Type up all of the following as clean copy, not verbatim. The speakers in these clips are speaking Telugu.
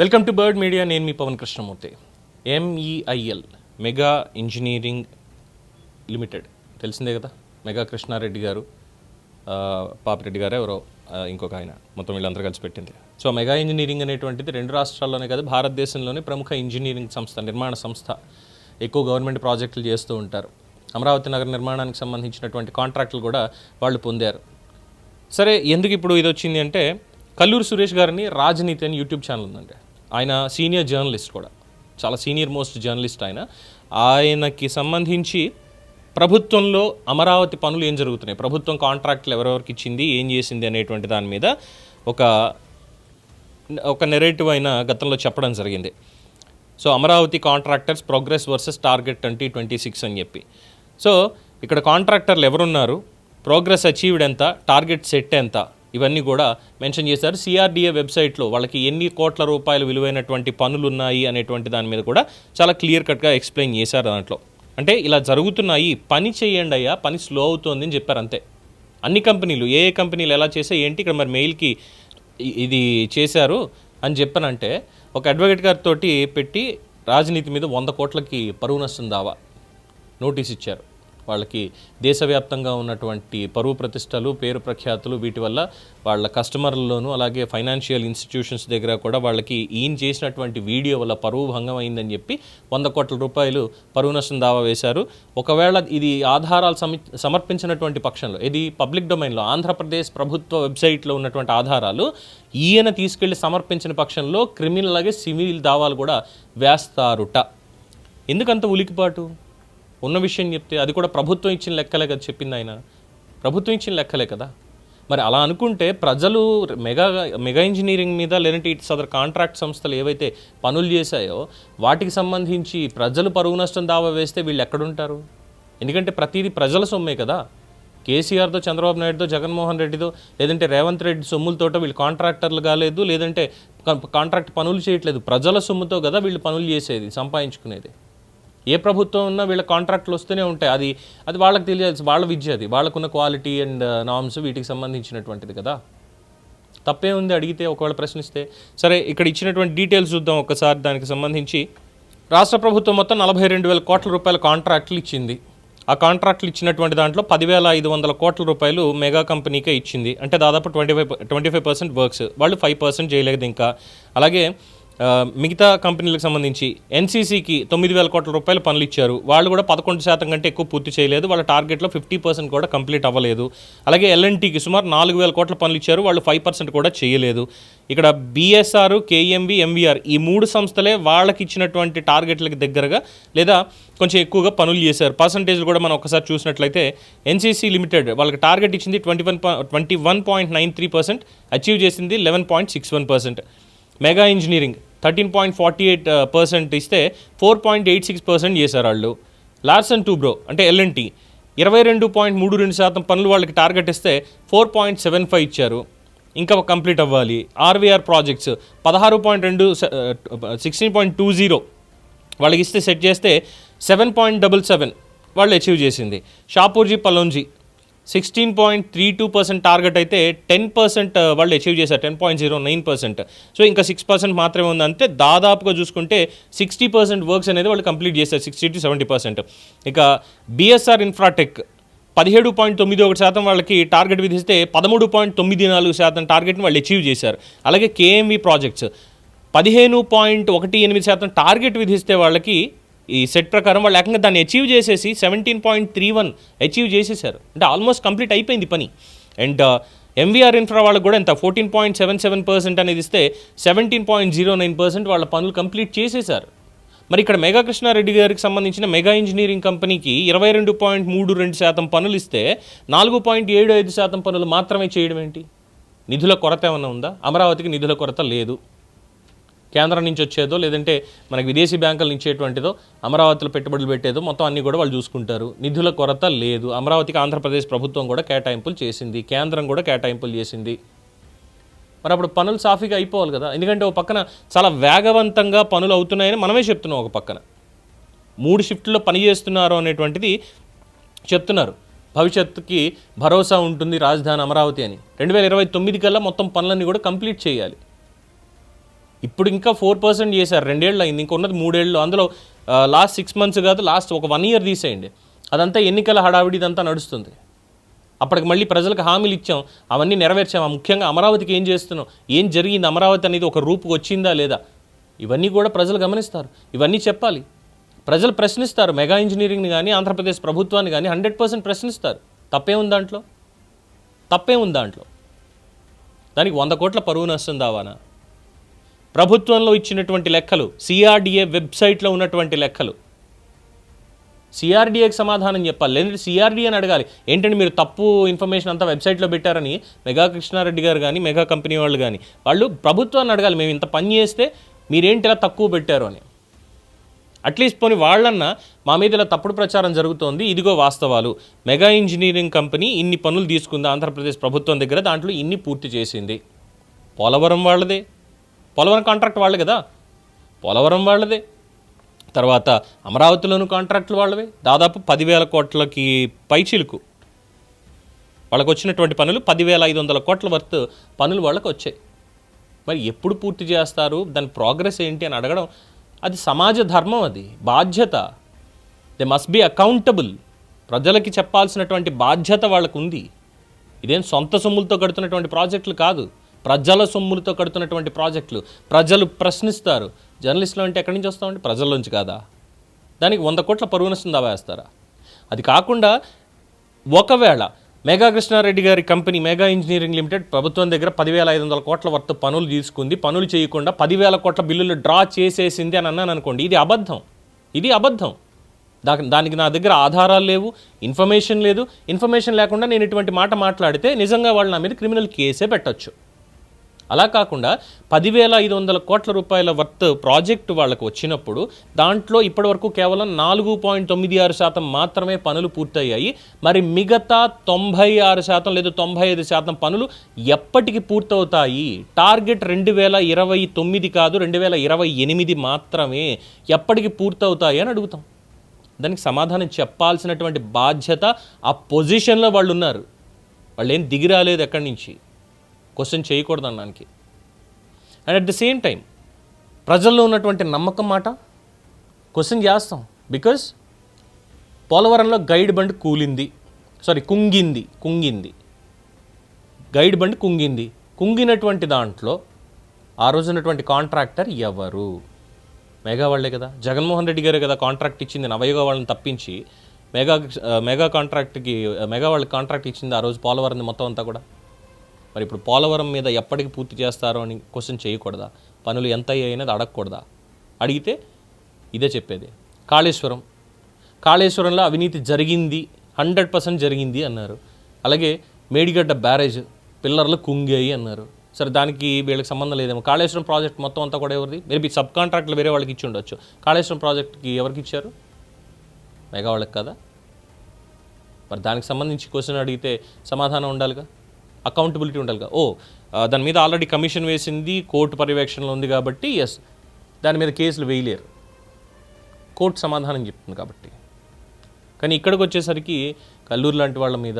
Welcome to bird media. నేను మీ Pavan Krishnamurthy. MEIL mega engineering limited తెలిసిందే కదా. మెగా కృష్ణారెడ్డి గారు, పాపిరెడ్డి గారు, ఎవరో ఇంకొక ఆయన, మొత్తం వీళ్ళందరూ కలిసి పెట్టింది. సో మెగా ఇంజనీరింగ్ అనేటువంటిది రెండు రాష్ట్రాల్లోనే కాదు, భారతదేశంలోనే ప్రముఖ ఇంజనీరింగ్ సంస్థ, నిర్మాణ సంస్థ. ఎక్కువ గవర్నమెంట్ ప్రాజెక్టులు చేస్తూ ఉంటారు. అమరావతి నగర నిర్మాణానికి సంబంధించినటువంటి కాంట్రాక్టులు కూడా వాళ్ళు పొందారు. సరే, ఎందుకు ఇప్పుడు ఇది వచ్చింది అంటే, కల్లూరు సురేష్ గారిని రాజనీతి అని యూట్యూబ్ ఛానల్ ఉందండి. ఆయన సీనియర్ జర్నలిస్ట్ కూడా, చాలా సీనియర్ మోస్ట్ జర్నలిస్ట్. ఆయనకి సంబంధించి ప్రభుత్వంలో అమరావతి పనులు ఏం జరుగుతున్నాయి, ప్రభుత్వం కాంట్రాక్టులు ఎవరెవరికి ఇచ్చింది, ఏం చేసింది అనేటువంటి దాని మీద ఒక నెరేటివ్ అయిన గతంలో చెప్పడం జరిగింది. So Amaravati contractors progress versus target 2026 అని చెప్పి. సో ఇక్కడ కాంట్రాక్టర్లు ఎవరున్నారు, ప్రోగ్రెస్ అచీవ్డ్ ఎంత, టార్గెట్ సెట్ ఎంత, ఇవన్నీ కూడా మెన్షన్ చేశారు. CRDA వెబ్సైట్లో వాళ్ళకి ఎన్ని కోట్ల రూపాయలు విలువైనటువంటి పనులు ఉన్నాయి అనేటువంటి దాని మీద కూడా చాలా క్లియర్ కట్గా ఎక్స్ప్లెయిన్ చేశారు. దాంట్లో అంటే ఇలా జరుగుతున్నాయి, పని చేయండి అయ్యా, పని స్లో అవుతుంది అని చెప్పారు. అంతే. అన్ని కంపెనీలు, ఏ కంపెనీలు ఎలా చేసే ఏంటి, ఇక్కడ మరి మెయిల్కి ఇది చేశారు అని చెప్పానంటే, ఒక అడ్వకేట్ గారితో పెట్టి రాజనీతి మీద 100 కోట్లకి పరువు నష్టం దావా నోటీస్ ఇచ్చారు. వాళ్ళకి దేశవ్యాప్తంగా ఉన్నటువంటి పరువు ప్రతిష్టలు, పేరు ప్రఖ్యాతులు, వీటి వల్ల వాళ్ళ కస్టమర్లలోనూ అలాగే ఫైనాన్షియల్ ఇన్స్టిట్యూషన్స్ దగ్గర కూడా వాళ్ళకి ఈయన చేసినటువంటి వీడియో వల్ల పరువు భంగం అయిందని చెప్పి 100 కోట్ల రూపాయలు పరువు నష్టం దావా వేశారు. ఒకవేళ ఇది ఆధారాలు సమర్పించినటువంటి పక్షంలో, ఇది పబ్లిక్ డొమైన్లో ఆంధ్రప్రదేశ్ ప్రభుత్వ వెబ్సైట్లో ఉన్నటువంటి ఆధారాలు ఈయన తీసుకెళ్లి సమర్పించిన పక్షంలో క్రిమినల్ అలాగే సివిల్ దావాలు కూడా వేస్తారుట. ఎందుకంత ఉలికిపాటు? ఉన్న విషయం చెప్తే అది కూడా ప్రభుత్వం ఇచ్చిన లెక్కలే కదా చెప్పింది ఆయన. ప్రభుత్వం ఇచ్చిన లెక్కలే కదా. మరి అలా అనుకుంటే ప్రజలు మెగా ఇంజనీరింగ్ మీద, లేదంటే ఇటు సదర్ కాంట్రాక్ట్ సంస్థలు ఏవైతే పనులు చేశాయో వాటికి సంబంధించి ప్రజలు పరువు నష్టం దావా వేస్తే వీళ్ళు ఎక్కడుంటారు? ఎందుకంటే ప్రతిదీ ప్రజల సొమ్మే కదా. కేసీఆర్తో, చంద్రబాబు నాయుడుతో, జగన్మోహన్ రెడ్డితో, లేదంటే రేవంత్ రెడ్డి సొమ్ములతోటో వీళ్ళు కాంట్రాక్టర్లు కాలేదు, లేదంటే కాంట్రాక్ట్ పనులు చేయట్లేదు. ప్రజల సొమ్ముతో కదా వీళ్ళు పనులు చేసేది, సంపాదించుకునేది. ఏ ప్రభుత్వం ఉన్నా వీళ్ళ కాంట్రాక్టులు వస్తూనే ఉంటాయి. అది వాళ్ళకి తెలియాల్సి, వాళ్ళ విద్య, అది వాళ్ళకున్న క్వాలిటీ అండ్ నామ్స్ వీటికి సంబంధించినటువంటిది కదా. తప్పే ఉంది అడిగితే, ఒకవేళ ప్రశ్నిస్తే. సరే, ఇక్కడ ఇచ్చినటువంటి డీటెయిల్స్ చూద్దాం ఒకసారి. దానికి సంబంధించి రాష్ట్ర ప్రభుత్వం మొత్తం 42,000 కోట్ల రూపాయల కాంట్రాక్టులు ఇచ్చింది. ఆ కాంట్రాక్టులు ఇచ్చినటువంటి దాంట్లో 10,500 కోట్ల రూపాయలు మెగా కంపెనీకే ఇచ్చింది. అంటే దాదాపు 25% వర్క్స్, వాళ్ళు 5% చేయలేదు ఇంకా. అలాగే మిగతా కంపెనీలకు సంబంధించి NCCకి 9,000 కోట్ల రూపాయలు పనులు ఇచ్చారు. వాళ్ళు కూడా 11% కంటే ఎక్కువ పూర్తి చేయలేదు. వాళ్ళ టార్గెట్లో 50% కూడా కంప్లీట్ అవ్వలేదు. అలాగే L&Tకి సుమారు 4,000 కోట్ల పనులు ఇచ్చారు. వాళ్ళు 5% కూడా చేయలేదు. ఇక్కడ BSR, KMV, MVR ఈ 3 సంస్థలే వాళ్ళకి ఇచ్చినటువంటి టార్గెట్లకు దగ్గరగా లేదా కొంచెం ఎక్కువగా పనులు చేశారు. పర్సంటేజ్లు కూడా మనం ఒకసారి చూసినట్లయితే NCC లిమిటెడ్ వాళ్ళకి టార్గెట్ ఇచ్చింది 21.93%, అచీవ్ చేసింది 11.61%. మెగా ఇంజనీరింగ్ 13.48% ఇస్తే 4.86% చేశారు వాళ్ళు. లార్సన్ టూబ్రో అంటే L&T 22.32% పనులు వాళ్ళకి టార్గెట్ ఇస్తే 4.75 ఇచ్చారు, ఇంకా కంప్లీట్ అవ్వాలి. RVR ప్రాజెక్ట్స్ 16.20 వాళ్ళకి ఇస్తే సెట్ చేస్తే 7.77 వాళ్ళు అచీవ్ చేసింది. షాపూర్జీ పలోంజీ 16.32% టార్గెట్ అయితే 10% వాళ్ళు అచీవ్ చేశారు, 10.09%. సో ఇంకా 6% మాత్రమే ఉంది. అంతే. దాదాపుగా చూసుకుంటే 60% వర్క్స్ అనేది వాళ్ళు కంప్లీట్ చేశారు, 60 to 70%. ఇక BSR ఇన్ఫ్రాటెక్ 17.91% వాళ్ళకి టార్గెట్ విధిస్తే 13.94% టార్గెట్ని వాళ్ళు అచీవ్ చేశారు. అలాగే KMV ప్రాజెక్ట్స్ 15.18% టార్గెట్ విధిస్తే వాళ్ళకి ఈ సెట్ ప్రకారం వాళ్ళు ఏకంగా దాన్ని అచీవ్ చేసేసి 17.31 అచీవ్ చేసేసారు. అంటే ఆల్మోస్ట్ కంప్లీట్ అయిపోయింది పని. అండ్ MVR ఇన్ఫ్రా వాళ్ళకు కూడా ఎంత 14.77% అనేది ఇస్తే 17.09% వాళ్ళ పనులు కంప్లీట్ చేసేసారు. మరి ఇక్కడ మెగా కృష్ణారెడ్డి గారికి సంబంధించిన మెగా ఇంజనీరింగ్ కంపెనీకి 22.32% పనులు ఇస్తే 4.75% పనులు మాత్రమే చేయడం ఏంటి? నిధుల కొరత ఏమన్నా ఉందా? అమరావతికి నిధుల కొరత లేదు. కేంద్రం నుంచి వచ్చేదో లేదంటే మనకి విదేశీ బ్యాంకుల నుంచి వచ్చేటువంటిదో, అమరావతిలో పెట్టుబడులు పెట్టేదో మొత్తం అన్నీ కూడా వాళ్ళు చూసుకుంటారు. నిధుల కొరత లేదు. అమరావతికి ఆంధ్రప్రదేశ్ ప్రభుత్వం కూడా కేటాయింపులు చేసింది, కేంద్రం కూడా కేటాయింపులు చేసింది. మరి అప్పుడు పనులు సాఫీగా అయిపోవాలి కదా. ఎందుకంటే ఒక పక్కన చాలా వేగవంతంగా పనులు అవుతున్నాయని మనమే చెప్తున్నాం, ఒక పక్కన 3 షిఫ్ట్లో పని చేస్తున్నారు అనేటువంటిది చెప్తున్నారు. భవిష్యత్తుకి భరోసా ఉంటుంది రాజధాని అమరావతి అని. 2029 కల్లా మొత్తం పనులన్నీ కూడా కంప్లీట్ చేయాలి. ఇప్పుడు ఇంకా 4% చేశారు, 2 ఏళ్ళు అయింది, ఇంకా ఉన్నది 3 ఏళ్ళు. అందులో లాస్ట్ 6 months కాదు, లాస్ట్ ఒక 1 year తీసేయండి, అదంతా ఎన్నికల హడావిడి ఇదంతా నడుస్తుంది. అప్పటికి మళ్ళీ ప్రజలకు హామీలు ఇచ్చాం, అవన్నీ నెరవేర్చాం. ముఖ్యంగా అమరావతికి ఏం చేస్తున్నాం, ఏం జరిగింది, అమరావతి అనేది ఒక రూపుకి వచ్చిందా లేదా, ఇవన్నీ కూడా ప్రజలు గమనిస్తారు. ఇవన్నీ చెప్పాలి, ప్రజలు ప్రశ్నిస్తారు. మెగా ఇంజనీరింగ్ని కానీ ఆంధ్రప్రదేశ్ ప్రభుత్వాన్ని కానీ 100% ప్రశ్నిస్తారు. తప్పే ఉంది దాంట్లో, తప్పే ఉంది దాంట్లో. దానికి 100 కోట్ల పరువు నష్టం దావానా? ప్రభుత్వంలో ఇచ్చినటువంటి లెక్కలు, సిఆర్డిఏ వెబ్సైట్లో ఉన్నటువంటి లెక్కలు, సిఆర్డిఏకి సమాధానం చెప్పాలి. లేదంటే సిఆర్డిఏని అడగాలి, ఏంటంటే మీరు తప్పు ఇన్ఫర్మేషన్ అంతా వెబ్సైట్లో పెట్టారని మెగా కృష్ణారెడ్డి గారు కానీ మెగా కంపెనీ వాళ్ళు కానీ వాళ్ళు ప్రభుత్వాన్ని అడగాలి, మేము ఇంత పని చేస్తే మీరేంటి ఇలా తక్కువ పెట్టారు అని. అట్లీస్ట్ పోనీ వాళ్ళన్నా మా మీద ఇలా తప్పుడు ప్రచారం జరుగుతోంది, ఇదిగో వాస్తవాలు, మెగా ఇంజనీరింగ్ కంపెనీ ఇన్ని పనులు తీసుకుంది ఆంధ్రప్రదేశ్ ప్రభుత్వం దగ్గర, దాంట్లో ఇన్ని పూర్తి చేసింది. పోలవరం వాళ్ళదే, పోలవరం కాంట్రాక్ట్ వాళ్ళే కదా, పోలవరం వాళ్ళదే. తర్వాత అమరావతిలోను కాంట్రాక్టులు వాళ్ళవే. దాదాపు 10,000 కోట్లకి పైచిలుకు వాళ్ళకు వచ్చినటువంటి పనులు, 10,500 కోట్ల వర్త్ పనులు వాళ్ళకు వచ్చాయి. మరి ఎప్పుడు పూర్తి చేస్తారు, దాని ప్రోగ్రెస్ ఏంటి అని అడగడం అది సమాజ ధర్మం, అది బాధ్యత. They must be accountable. ప్రజలకి చెప్పాల్సినటువంటి బాధ్యత వాళ్ళకు ఉంది. ఇదేం సొంత సొమ్ములతో కడుతున్నటువంటి ప్రాజెక్టులు కాదు, ప్రజల సొమ్ములతో కడుతున్నటువంటి ప్రాజెక్టులు. ప్రజలు ప్రశ్నిస్తారు. జర్నలిస్టులు అంటే ఎక్కడి నుంచి వస్తామండి, ప్రజల్లోంచి కాదా? దానికి 100 కోట్ల పరువు నష్టం దావా వేస్తారా? అది కాకుండా ఒకవేళ మెగా కృష్ణారెడ్డి గారి కంపెనీ మెగా ఇంజనీరింగ్ లిమిటెడ్ ప్రభుత్వం దగ్గర 10,500 కోట్ల వర్త్ పనులు తీసుకుంది, పనులు చేయకుండా 10,000 కోట్ల బిల్లులు డ్రా చేసేసింది అని అన్నాను అనుకోండి, ఇది అబద్ధం, ఇది అబద్ధం. దానికి నా దగ్గర ఆధారాలు లేవు, ఇన్ఫర్మేషన్ లేదు. ఇన్ఫర్మేషన్ లేకుండా నేను ఇటువంటి మాట మాట్లాడితే నిజంగా వాళ్ళు నా మీద క్రిమినల్ కేసే పెట్టచ్చు. అలా కాకుండా 10,500 కోట్ల రూపాయల వర్త్ ప్రాజెక్టు వాళ్ళకు వచ్చినప్పుడు దాంట్లో ఇప్పటివరకు కేవలం 4.96% మాత్రమే పనులు పూర్తయ్యాయి. మరి మిగతా 96% లేదా 95% పనులు ఎప్పటికి పూర్తవుతాయి? టార్గెట్ 2029 కాదు, 2028 మాత్రమే. ఎప్పటికి పూర్తవుతాయి అని అడుగుతాం. దానికి సమాధానం చెప్పాల్సినటువంటి బాధ్యత ఆ పొజిషన్లో వాళ్ళు ఉన్నారు. వాళ్ళు ఏం దిగి రాలేదు ఎక్కడి నుంచి, క్వశ్చన్ చేయకూడదు అన్నానికి. And at the same time ప్రజల్లో ఉన్నటువంటి నమ్మకం మాట క్వశ్చన్ చేస్తాం. బికాజ్ పోలవరంలో గైడ్ బండ్ కుంగింది. గైడ్ బండ్ కుంగినటువంటి దాంట్లో ఆ రోజు ఉన్నటువంటి కాంట్రాక్టర్ ఎవరు? మెగా వాళ్ళే కదా, జగన్మోహన్ రెడ్డి గారే కదా కాంట్రాక్ట్ ఇచ్చింది. నవయుగ వాళ్ళని తప్పించి మెగా వాళ్ళకి కాంట్రాక్ట్ ఇచ్చింది ఆ రోజు పోలవరం మొత్తం అంతా కూడా. మరి ఇప్పుడు పోలవరం మీద ఎప్పటికి పూర్తి చేస్తారో అని క్వశ్చన్ చేయకూడదా? పనులు ఎంత అయ్యాయనేది అడగకూడదా? అడిగితే ఇదే చెప్పేది. కాళేశ్వరంలో అవినీతి జరిగింది, 100% జరిగింది అన్నారు. అలాగే మేడిగడ్డ బ్యారేజ్ పిల్లర్లు కుంగాయి అన్నారు. సరే, దానికి వీళ్ళకి సంబంధం లేదేమో. కాళేశ్వరం ప్రాజెక్ట్ మొత్తం అంతా కూడా ఎవరిది? మేబీ సబ్ కాంట్రాక్ట్లు వేరే వాళ్ళకి ఇచ్చి ఉండొచ్చు. కాళేశ్వరం ప్రాజెక్ట్కి ఎవరికి ఇచ్చారు? మెగా వాళ్ళకి కదా. మరి దానికి సంబంధించి క్వశ్చన్ అడిగితే సమాధానం ఉండాలిగా, అకౌంటబిలిటీ ఉండాలిగా. దాని మీద ఆల్రెడీ కమిషన్ వేసింది, కోర్టు పర్యవేక్షణలో ఉంది కాబట్టి ఎస్, దాని మీద కేసులు వేయలేరు, కోర్టు సమాధానం చెప్తుంది కాబట్టి. కానీ ఇక్కడికి వచ్చేసరికి కల్లూరు లాంటి వాళ్ళ మీద,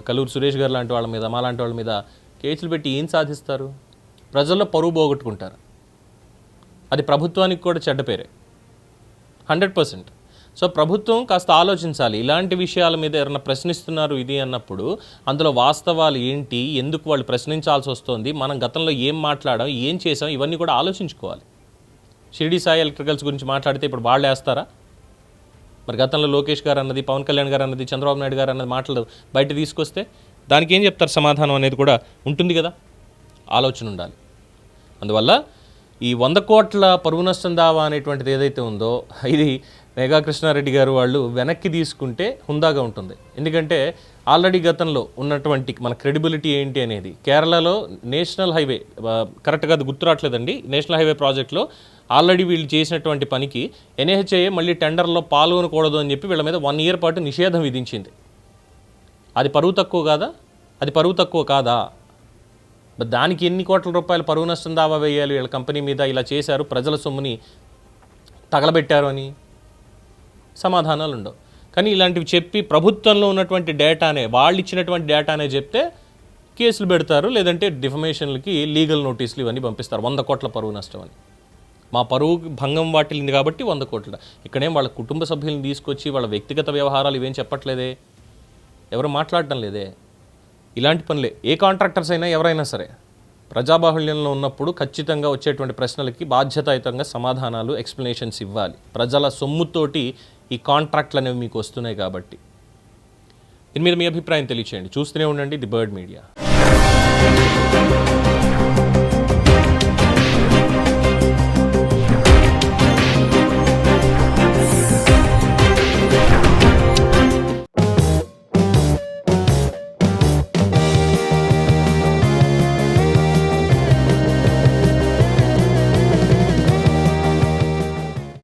కల్లూరు సురేష్ గారు లాంటి వాళ్ళ మీద, మా లాంటి వాళ్ళ మీద కేసులు పెట్టి ఏం సాధిస్తారు? ప్రజల్లో పరువు పోగొట్టుకుంటారు. అది ప్రభుత్వానికి కూడా చెడ్డ పేరే 100%. సో ప్రభుత్వం కాస్త ఆలోచించాలి. ఇలాంటి విషయాల మీద ఎవరైనా ప్రశ్నిస్తున్నారు ఇది అన్నప్పుడు అందులో వాస్తవాలు ఏంటి, ఎందుకు వాళ్ళు ప్రశ్నించాల్సి వస్తుంది, మనం గతంలో ఏం మాట్లాడాం, ఏం చేసాం, ఇవన్నీ కూడా ఆలోచించుకోవాలి. షిరిడి సాయి ఎలక్ట్రికల్స్ గురించి మాట్లాడితే ఇప్పుడు వాళ్ళు వేస్తారా? మరి గతంలో లోకేష్ గారు అన్నది, పవన్ కళ్యాణ్ గారు అన్నది, చంద్రబాబు నాయుడు గారు అన్నది మాటలు బయట తీసుకొస్తే దానికి ఏం చెప్తారు సమాధానం అనేది కూడా ఉంటుంది కదా. ఆలోచన ఉండాలి. అందువల్ల ఈ 100 కోట్ల పరువు నష్టం దావా అనేటువంటిది ఏదైతే ఉందో ఇది మెగా కృష్ణారెడ్డి గారు వాళ్ళు వెనక్కి తీసుకుంటే హుందాగా ఉంటుంది. ఎందుకంటే ఆల్రెడీ గతంలో ఉన్నటువంటి మన క్రెడిబిలిటీ ఏంటి అనేది, కేరళలో నేషనల్ హైవే, కరెక్ట్గా అది గుర్తురావట్లేదండి, నేషనల్ హైవే ప్రాజెక్ట్లో ఆల్రెడీ వీళ్ళు చేసినటువంటి పనికి ఎన్హెచ్ఐ మళ్ళీ టెండర్లో పాల్గొనకూడదు అని చెప్పి వీళ్ళ మీద 1 year పాటు నిషేధం విధించింది. అది పరువు తక్కువ కాదా? అది పరువు తక్కువ కాదా? దానికి ఎన్ని కోట్ల రూపాయలు పరువు నష్టం దావా వేయాలి వీళ్ళ కంపెనీ మీద? ఇలా చేశారు, ప్రజల సొమ్ముని తగలబెట్టారు అని సమాధానాలు ఉండవు. కానీ ఇలాంటివి చెప్పి ప్రభుత్వంలో ఉన్నటువంటి డేటానే, వాళ్ళు ఇచ్చినటువంటి డేటానే చెప్తే కేసులు పెడతారు, లేదంటే డిఫమేషన్లకి లీగల్ నోటీసులు ఇవన్నీ పంపిస్తారు. 100 కోట్ల పరువు నష్టం అని. మా పరువు భంగం వాటిల్లింది కాబట్టి 100 కోట్ల. ఇక్కడేం వాళ్ళ కుటుంబ సభ్యులను తీసుకొచ్చి వాళ్ళ వ్యక్తిగత వ్యవహారాలు ఇవేం చెప్పట్లేదే, ఎవరు మాట్లాడటం లేదే. ఇలాంటి పనులే ఏ కాంట్రాక్టర్స్ అయినా ఎవరైనా సరే ప్రజాబాహుళ్యంలో ఉన్నప్పుడు ఖచ్చితంగా వచ్చేటువంటి ప్రశ్నలకి బాధ్యతాయుతంగా సమాధానాలు, ఎక్స్ప్లెనేషన్స్ ఇవ్వాలి. ప్రజల సొమ్ముతోటి ఈ కాంట్రాక్ట్లు అనేవి మీకు వస్తున్నాయి కాబట్టి. దీని మీద మీ అభిప్రాయం తెలియచేయండి. చూస్తూనే ఉండండి ది బర్డ్ మీడియా.